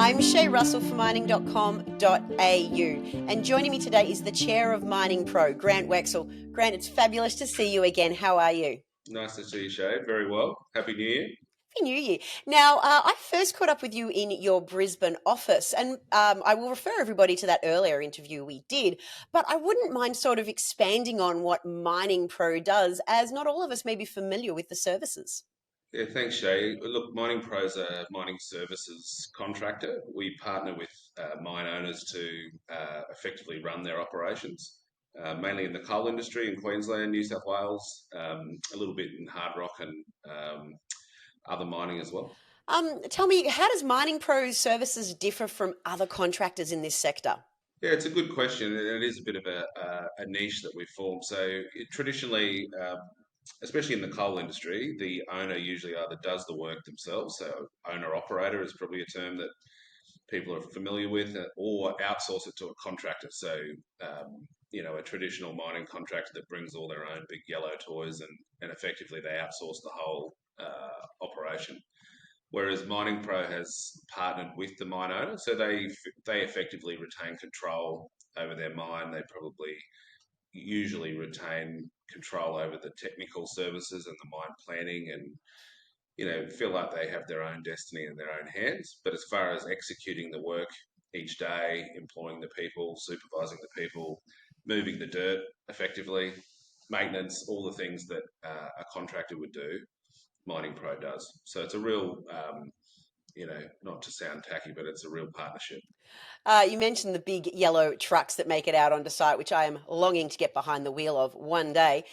I'm Shae Russell for mining.com.au, and joining me today is the chair of Mining Pro, Grant Wechsel. Grant, it's fabulous to see you again. How are you? Nice to see you, Shae. Very well. Happy New Year. Happy New Year. Now, I first caught up with you in your Brisbane office, and I will refer everybody to that earlier interview we did, but I wouldn't mind sort of expanding on what Mining Pro does, as not all of us may be familiar with the services. Yeah, thanks, Shae. Look, Mining Pro's a mining services contractor. We partner with mine owners to effectively run their operations, mainly in the coal industry in Queensland, New South Wales, a little bit in hard rock and other mining as well. Tell me, how does Mining Pro's services differ from other contractors in this sector? Yeah, it's a good question. It is a bit of a niche that we've formed. Traditionally, especially in the coal industry, the owner usually either does the work themselves, so owner operator is probably a term that people are familiar with, or outsource it to a contractor. A traditional mining contractor that brings all their own big yellow toys and effectively they outsource the whole operation. Whereas Mining Pro has partnered with the mine owner, so they effectively retain control over their mine. They probably usually retain control over the technical services and the mine planning and feel like they have their own destiny in their own hands. But as far as executing the work each day, employing the people, supervising the people, moving the dirt effectively, maintenance, all the things that a contractor would do, Mining Pro does. So it's a real, not to sound tacky, but it's a real partnership. You mentioned the big yellow trucks that make it out onto site, which I am longing to get behind the wheel of one day.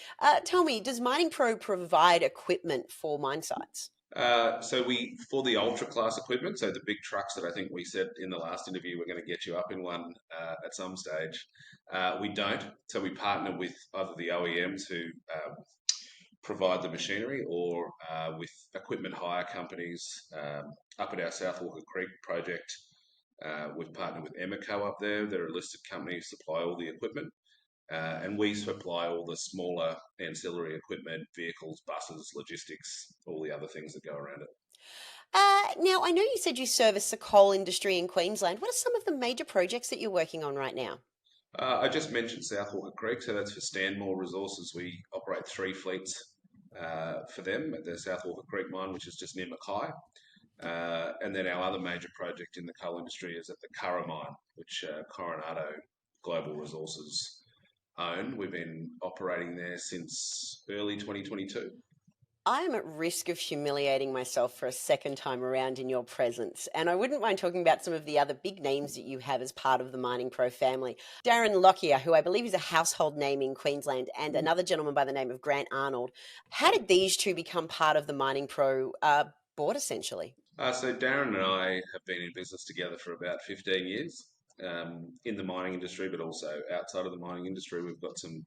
Tell me, does Mining Pro provide equipment for mine sites? For the ultra class equipment, so the big trucks that I think we said in the last interview, we're going to get you up in one at some stage. We don't. So we partner with either the OEMs who provide the machinery or with equipment hire companies. Up at our South Walker Creek project, we've partnered with Emeco up there. They're a listed company who supply all the equipment. And we supply all the smaller ancillary equipment, vehicles, buses, logistics, all the other things that go around it. Now, I know you said you service the coal industry in Queensland. What are some of the major projects that you're working on right now? I just mentioned South Walker Creek, so that's for Stanmore Resources. We operate 3 fleets for them at the South Walker Creek mine, which is just near Mackay. And then our other major project in the coal industry is at the Curragh mine, which Coronado Global Resources own. We've been operating there since early 2022. I am at risk of humiliating myself for a second time around in your presence, and I wouldn't mind talking about some of the other big names that you have as part of the Mining Pro family. Darren Lockyer, who I believe is a household name in Queensland, and another gentleman by the name of Grant Arnold. How did these two become part of the Mining Pro board, essentially? So Darren and I have been in business together for about 15 years. In the mining industry, but also outside of the mining industry, we've got some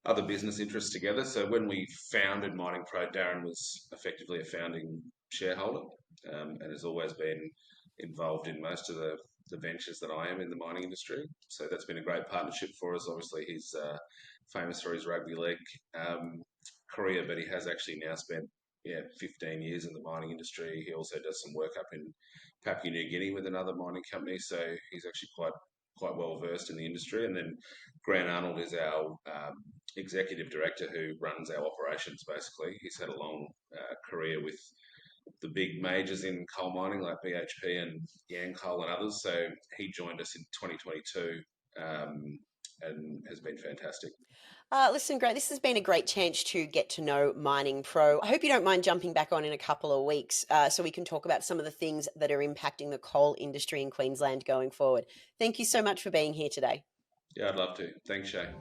other business interests together. So when we founded Mining Pro, Darren was effectively a founding shareholder and has always been involved in most of the ventures that I am in the mining industry. So that's been a great partnership for us. Obviously, he's famous for his rugby league career, but he has actually now spent 15 years in the mining industry. He also does some work up in Papua New Guinea with another mining company, so he's actually quite well versed in the industry. And then Grant Arnold is our executive director who runs our operations. Basically, he's had a long career with the big majors in coal mining like BHP and Yancoal and others. So he joined us in 2022 and has been fantastic. Listen, Grant, this has been a great chance to get to know Mining Pro. I hope you don't mind jumping back on in a couple of weeks so we can talk about some of the things that are impacting the coal industry in Queensland going forward. Thank you so much for being here today. Yeah, I'd love to. Thanks, Shae.